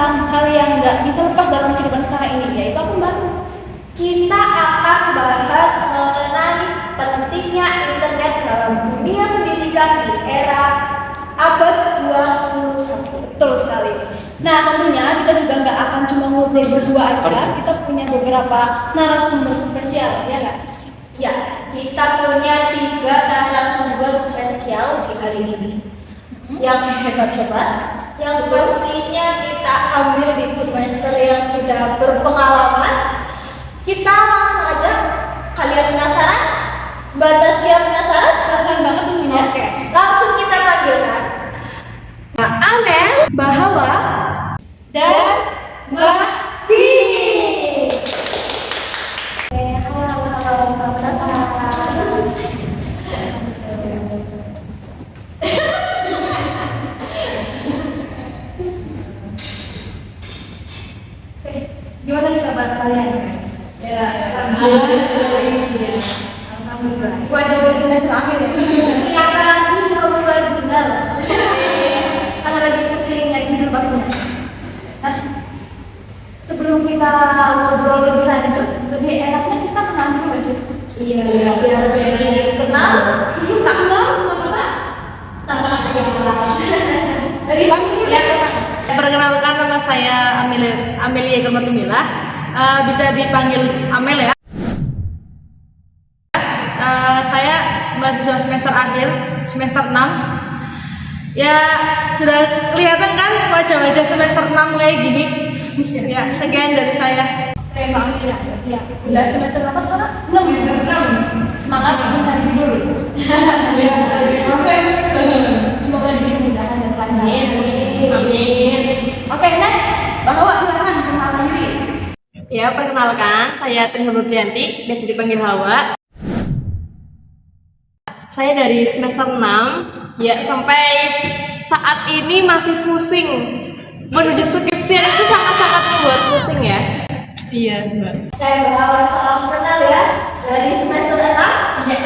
tentang hal yang nggak bisa lepas dalam kehidupan sekarang ini, yaitu apa Mbak? Kita akan bahas mengenai pentingnya internet dalam dunia pendidikan di era abad 21. Betul sekali. Nah, tentunya kita juga nggak akan cuma ngobrol berdua aja, kita punya beberapa narasumber spesial, ya nggak? Ya, kita punya 3 narasumber spesial di hari ini yang hebat-hebat, yang pastinya kita ambil di semester yang sudah berpengalaman. Kita langsung aja. Kalian penasaran? Mbak Taskia penasaran? Penasaran banget tentunya. Oke, langsung kita panggilkan Mbak Amel, Mbak Hawa dan Mbak Dini. Halo, selamat datang. Gimana nih kabar kalian, guys? Ya, alhamdulillah. Gua ada di semester akhir ya. Kelihatan ini sudah mulai jurnal. Karena lagi pusing nyari judul pastinya. Nah, sebelum kita ngobrol lebih lanjut, lebih enaknya kita kenal dulu nggak sih? Iya, biar lebih kenal. Tak kenal, apa tak? Dari panggil ya. Perkenalkan, nama saya Amelia Gamatumila, bisa dipanggil Amel ya. Saya mahasiswa semester akhir, semester 6. Ya, sudah kelihatan kan wajah-wajah semester 6 kayak gini. Ya, sekian dari saya. Kayak Mbak Amira, ya. Udah semester berapa sekarang? Belum, semester 6. Semangat mencari judul. Proses. Semoga dimudahkan dan lancar. Amin. Oke, next. Bahwa silakan perkenalkan diri. Ya, perkenalkan, saya Triha Nurdianti, biasa dipanggil Hawa. Saya dari semester 6, ya sampai saat ini masih pusing. Menuju skripsian itu sangat-sangat membuat pusing ya. Iya, Mbak. Bahwa salam kenal ya dari semester 6. Iya.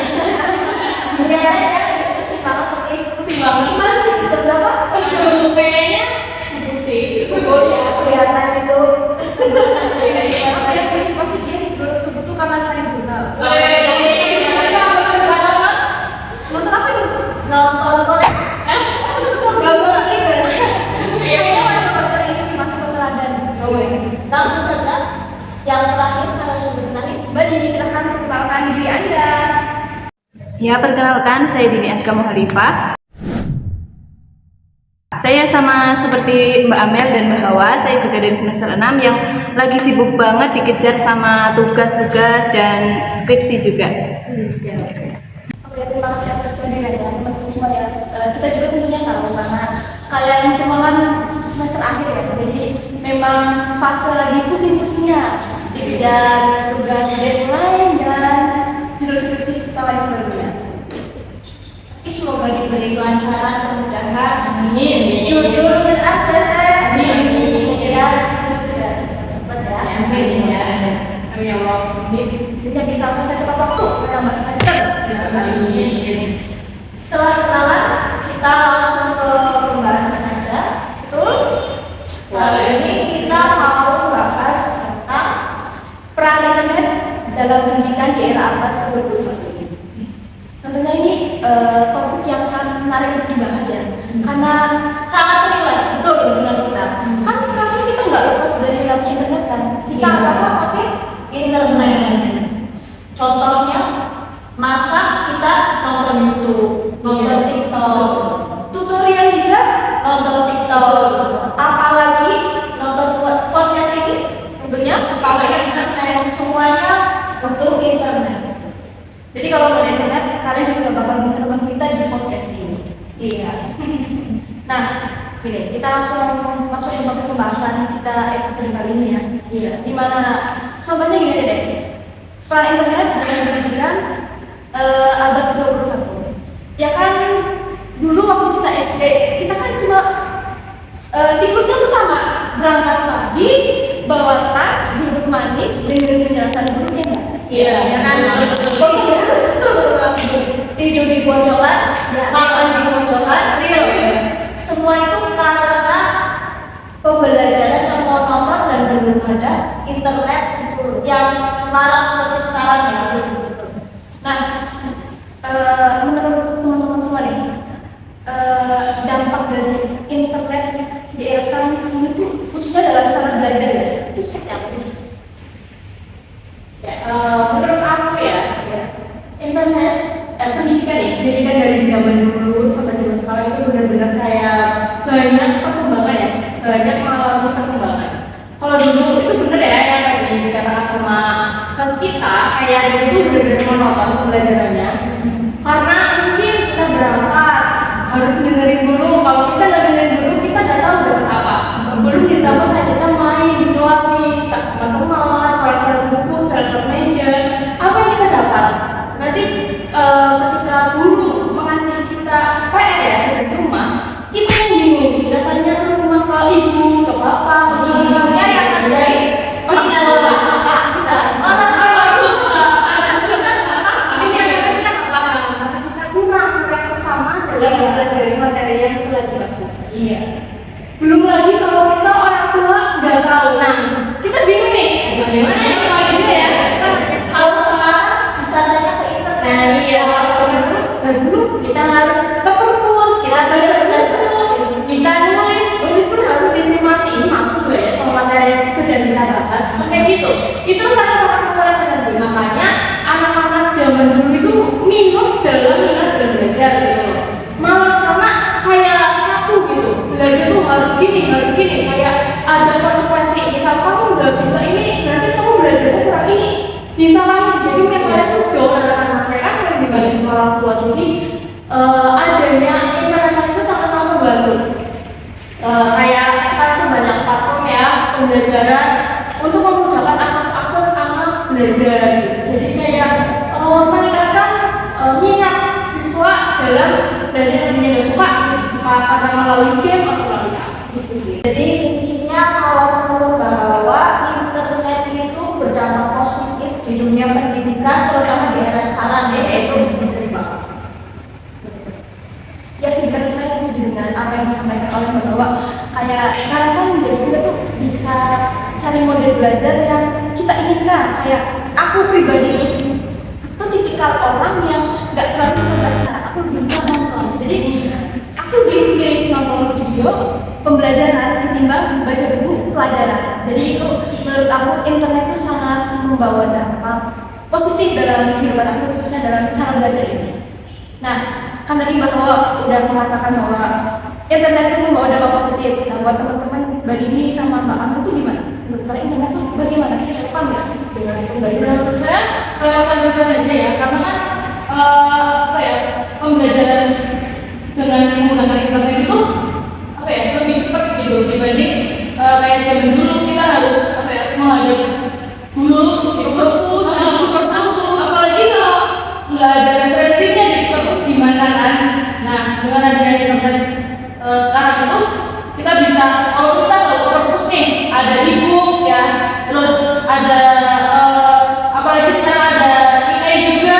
Kemudian lagi pusing banget, Pusing banget. Gimana nih, jam berapa? Kayaknya pusing. Oh ya, kelihatan itu. Apa yang pasti dia tidur subuh tuh karena cari jurnal. Nonton apa itu? Nonton Korea. Gak mungkin ya. Kayaknya baca ini sih masih teladan. Langsung saja. Yang terakhir harus berkenalin. Mbak Dini, silahkan perkenalkan diri Anda. Ya, perkenalkan, saya Dini Aska Muhalifah. Saya sama seperti Mbak Amel dan Mbak Hawa, saya juga dari semester 6 yang lagi sibuk banget dikejar sama tugas-tugas dan skripsi juga. Oke, terima kasih atas kehadirannya teman-teman semua ya. Kita juga tentunya tahu karena kalian semua kan semester akhir ya, jadi memang fase lagi pusing-pusingnya dikejar tugas deadline dan judul skripsi setelah sebagainya. Semoga diberi kelancaran, kemudahan. Amin. Judul dan ACC. Amin. Ya, sudah cepat ya. Amin ya. Amin ya Allah. Jadi bisa selesai tepat waktu menambah semester. Amin. Setelah kenalan, kita langsung ke pembahasan aja. Betul? Kali ini kita mau bahas tentang Peran internet dalam pendidikan di era abad ke-21 ini. Tentunya ini topik yang sangat menarik untuk dibahas ya, karena sangat relate. betul dengan kita. Kan sekarang kita nggak lepas dari namanya internet kan. Kita Iya. apa pakai Internet. Contohnya, masak kita nonton YouTube, nonton TikTok, tutorial hijab nonton TikTok, apalagi nonton podcast ini. tentunya Kalau internet semuanya butuh internet. Jadi kalau nggak ada internet, kalian juga nggak bakal bisa nonton kita di podcast ini. Iya. Nah, gini, kita langsung masuk ke topik pembahasan kita episode kali ini ya. Iya. Dimana contohnya gini aja deh, peran internet dalam pendidikan abad ke-21. Ya kan, dulu waktu kita SD, kita kan cuma siklusnya tuh sama, berangkat pagi, bawa tas, duduk manis, dengerin penjelasan gurunya ya. Iya. Ya kan, betul. Tidur di pojokan, Ya. makan di pojokan, Real. semua itu karena pembelajaran yang marak seperti sekarang ya. Nah, menurut teman-teman semua nih, dampak dari internet di era sekarang ini tuh khususnya dalam cara belajar ya, itu seperti apa sih? Ya, menurut aku ya, internet pendidikan dari zaman dulu sampai zaman sekarang itu benar-benar kayak banyak perkembangan ya, banyak mengalami perkembangan. Kalau dulu itu bener ya yang tadi dikatakan sama kelas kita, kayak dulu itu benar-benar monoton pembelajarannya, karena mungkin kita berangkat harus dengerin dulu. Kalau kita nggak dengerin dulu, kita nggak tahu dapat apa. Belum ditambah kayak kita main di kelas nih, tak sama teman, coret-coret buku, coret-coret meja, apa yang kita dapat? Berarti ketika guru mengasih kita PR ya, tugas rumah, kita yang bingung, kita tanya ke rumah ke ibu, ke bapak, Ujung-ujungnya yang ngerjain Oh, kita lupa. kita kita kurang merasa sama dalam mempelajari materi yang kita lagi bagus. iya. Belum lagi kalau misal orang tua nggak tahu, nah kita bingung nih, bagaimana ya kalau gitu ya? Kalau sekarang bisa tanya ke internet. Nah iya, kalau sama dulu kita harus ke perpus, kita baca buku, kita nulis pun harus disimati. Ini masuk gak ya sama materi yang sedang kita bahas? Kayak gitu. Itu sangat-sangat menguras energi. Makanya anak-anak zaman dulu itu minus dalam minat belajar gitu loh. Malas karena kayak aku gitu. Belajar tuh harus gini, kayak ada konsekuensi. Misal kamu nggak bisa ini, nanti kamu belajarnya kurang ini. Disalahin. Jadi mereka tuh down anak-anaknya kan sering dibalik sama orang tua. Jadi adanya internet itu sangat-sangat membantu. Kayak sekarang tuh banyak platform ya pembelajaran untuk memudahkan akses anak belajar. Jadi kayak meningkatkan minat siswa dalam belajar. Yang nggak suka jadi suka karena melalui game atau melalui apa gitu sih. Jadi intinya kalau menurut bahwa internet itu berdampak positif di dunia pendidikan, terutama di era sekarang ya, itu misteri banget. Ya sih, karena saya setuju dengan apa yang disampaikan oleh Mbak bahwa kayak sekarang kan jadi kita tuh bisa cari model belajar yang kita inginkan. Kayak aku pribadi nih, aku tipikal orang yang nggak terlalu suka baca, aku lebih suka nonton. Jadi aku pilih nonton video pembelajaran ketimbang baca buku pelajaran. Jadi itu menurut aku internet itu sangat membawa dampak positif dalam kehidupan aku, khususnya dalam cara belajar ini. Nah, kan tadi Mbak Hawa udah mengatakan bahwa internet itu membawa dampak positif. Nah, buat teman-teman Mbak Dini sama Mbak Amu itu gimana? Menurut kalian internet itu bagaimana sih? Relevan nggak dengan pembelajaran? Menurut saya relevan aja ya, karena kan apa ya, pembelajaran dengan menggunakan internet itu apa ya, lebih cepat gitu dibanding kayak zaman dulu kita harus apa ya, menghadap guru di perpus, apalagi kalau nggak ada referensinya di perpus gimana kan. Nah, dengan adanya internet sekarang itu kita bisa, kalau kita tahu perpus nih ada ebook ya, terus ada apalagi sekarang ada AI juga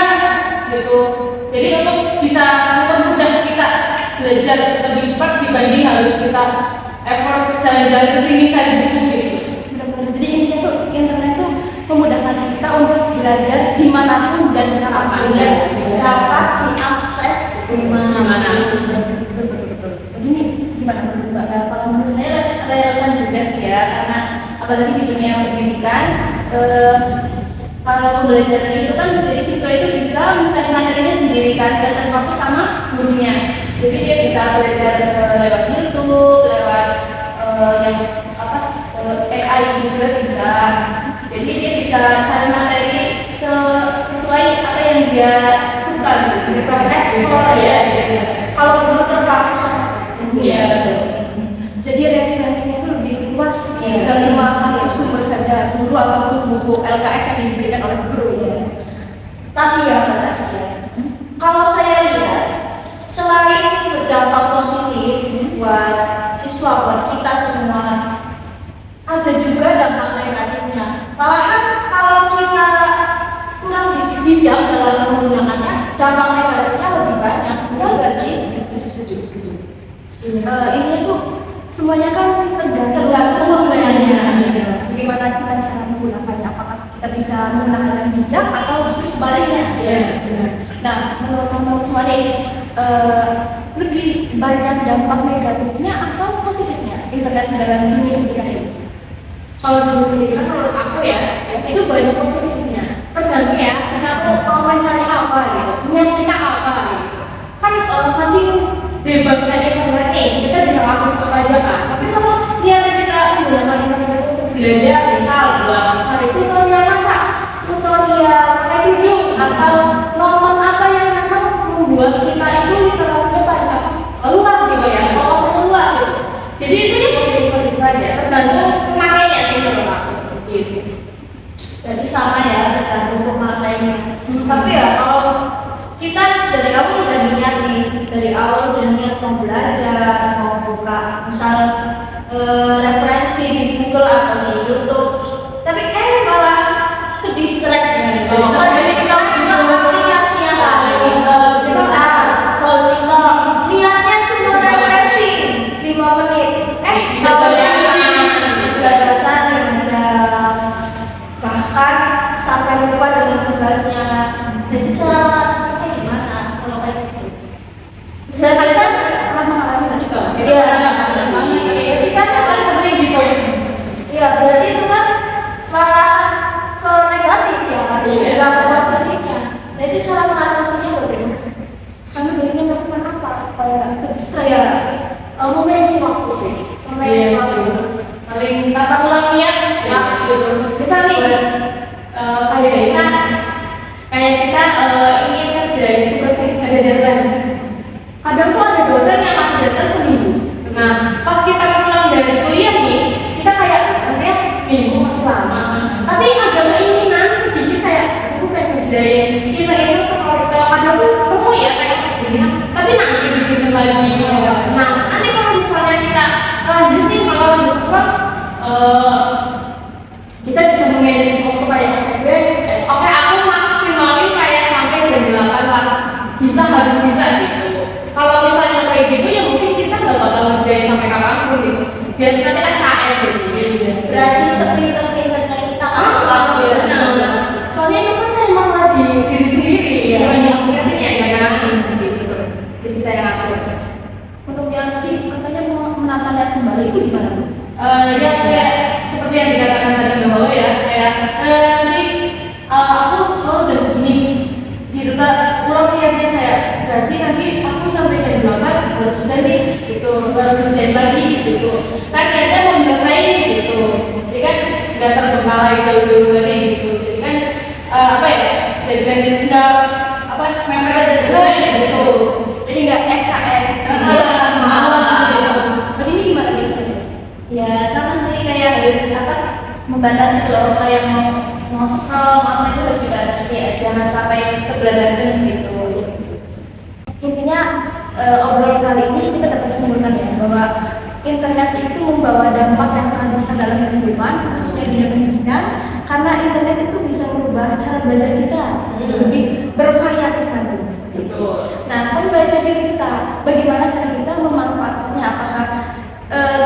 gitu. Jadi untuk bisa mempermudah kita belajar lebih cepat dibanding harus kita effort jalan-jalan ke sini cari buku gitu. Benar-benar. Jadi intinya tuh internet tuh memudahkan kita untuk belajar dimanapun dan kapanpun ya. Dapat diakses di mana-mana. Ini gimana menurut Mbak? Kalau menurut saya relevan juga sih ya, karena apalagi di dunia pendidikan, kalau pembelajaran itu kan jadi siswa itu bisa misalnya materinya sendiri kan, gak terpaku sama gurunya. Jadi dia bisa belajar lewat YouTube, lewat yang apa AI juga bisa. Jadi dia bisa cari materi sesuai apa yang dia suka gitu. Bebas eksplor ya. Kalau belum terpaku sama Iya betul. Jadi referensinya itu lebih luas, Iya. nggak cuma satu sumber saja, guru ataupun buku LKS yang diberikan oleh guru ya. Tapi ya Mbak Tasya, kalau saya lihat selain berdampak positif buat siswa, buat kita semua, ada juga dampak negatifnya. Malahan kalau kita kurang bijak dalam menggunakannya, dampak negatifnya lebih banyak. Enggak nggak sih? Setuju. Ini tuh semuanya kan tergantung Tergantung penggunaannya. penggunaannya. Bagaimana kita cara menggunakannya, apakah kita bisa menggunakan dengan bijak atau justru sebaliknya. Iya, benar. Nah, menurut teman-teman semua nih, lebih banyak dampak negatifnya atau positifnya internet dalam dunia pendidikan ini? Kalau dulu pendidikan menurut aku ya, itu banyak positifnya. Tergantung ya, kita mau mencari apa gitu, niat kita apa gitu. Kan saking bebasnya internet kita bisa akses apa aja kan. Tapi kalau niatnya kita menggunakan internet untuk belajar, misal buat cari tutorial masak, tutorial pakai hidung, atau nonton apa yang memang membuat kita itu literasinya banyak luas gitu ya, wawasannya luas gitu. Jadi itu ya positif aja, tergantung pemakainya sih menurut aku gitu. Jadi sama ya, tergantung pemakainya. Tapi ya kalau kita dari awal udah niat nih, dari awal udah niat mau belajar, mau buka misal referensi di Google atau di YouTube, tapi malah ke distract ya. Aplikasi yang lain, bisa scroll TikTok, niatnya cuma refreshing 5 menit, gagasan yang jam, bahkan sampai lupa dengan tugasnya. Jadi cara sih gimana kalau kayak gitu? Berarti kan Pernah mengalami nggak juga? iya, berarti kan Sering gitu. iya berarti itu kan malah ke negatif ya kan, Iya. nggak ke positifnya. Jadi cara mengatasinya bagaimana? Kami biasanya melakukan apa supaya nggak terdistract? Iya. Memanage waktu sih, Memanage waktu. paling tata ulang niat lah gitu. Misal nih, kayak kita ingin kerjain tugas yang ada deadline. Kadang tuh ada dosen yang masih deadline seminggu. Nah, pas kita pulang dari kuliah nih, kita kayak katanya seminggu masih lama. Tapi ada keinginan sedikit kayak aku pengen kerjain iseng-iseng seperti kadang tuh nemu ya kayak gini. Tapi nanti di sini lagi. Nah, nanti kalau misalnya kita lanjutin malah lanjut scroll, kita bisa memanage waktu kayak oke aku maksimalin kayak sampai jam 8 lah, bisa harus bisa gitu. Kalau misalnya kayak gitu ya mungkin kita nggak bakal ngerjain sampai kapanpun gitu, biar kita nanti SKS gitu. Berarti sepinter-pinternya kita ngelakuin ya. Soalnya itu kan kayak masalah di diri sendiri, bukan di aplikasinya ya kan gitu. Jadi kita yang ngatur. Untuk yang tadi katanya mau menata niat kembali itu gimana Bu? Ya kayak seperti yang dikatakan tadi bahwa ya kayak nanti aku selalu dari segini gitu tak ulang niatnya kayak berarti nanti aku sampai jam 8 harus sudah nih gitu harus kerjain lagi gitu kan niatnya mau nyelesain gitu jadi kan nggak terbengkalai jauh-jauh dari gitu jadi kan apa ya jadi kan nggak apa mepet dari gitu Jadi nggak SKS sistem gitu. Tapi ini gimana biasanya? Ya sama sih kayak harus apa membatasi loh kayak mau scroll apa itu harus dibatasi ya jangan sampai kebablasan gitu. Intinya obrolan kali ini kita dapat simpulkan ya bahwa internet itu membawa dampak yang sangat besar dalam kehidupan khususnya di dunia pendidikan karena internet itu bisa merubah cara belajar kita lebih bervariatif lagi. Gitu. Nah, kembali lagi ke kita, bagaimana cara kita memanfaatkannya? Apakah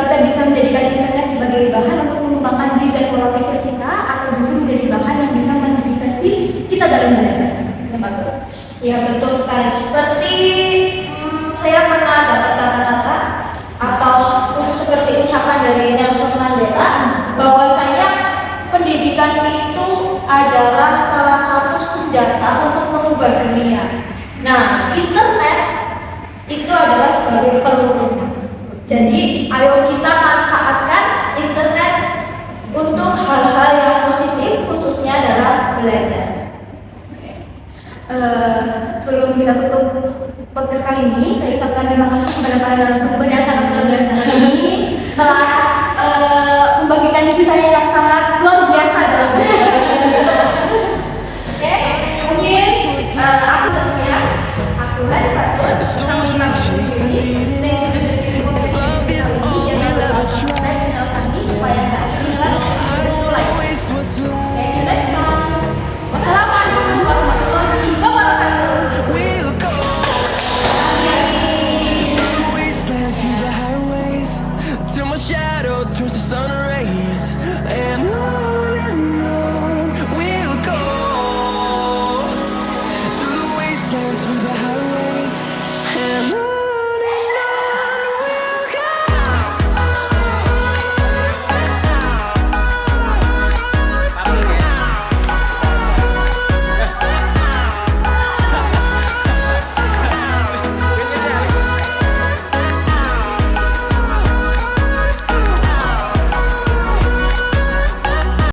kita bisa menjadikan internet sebagai bahan untuk mengembangkan diri dan pola pikir kita, atau justru menjadi bahan yang bisa mendistraksi kita dalam belajar? Betul. Ya betul sekali. Seperti saya pernah dapat kata-kata atau seperti ucapan dari Nelson Mandela bahwasanya pendidikan itu adalah salah satu senjata untuk mengubah dunia. Nah, internet itu adalah sebagai peluru. Jadi, ayo kita manfaatkan internet untuk hal-hal yang positif, khususnya dalam belajar. Sebelum kita tutup podcast kali ini, saya ucapkan terima kasih kepada para narasumber yang sangat luar biasa ini. Telah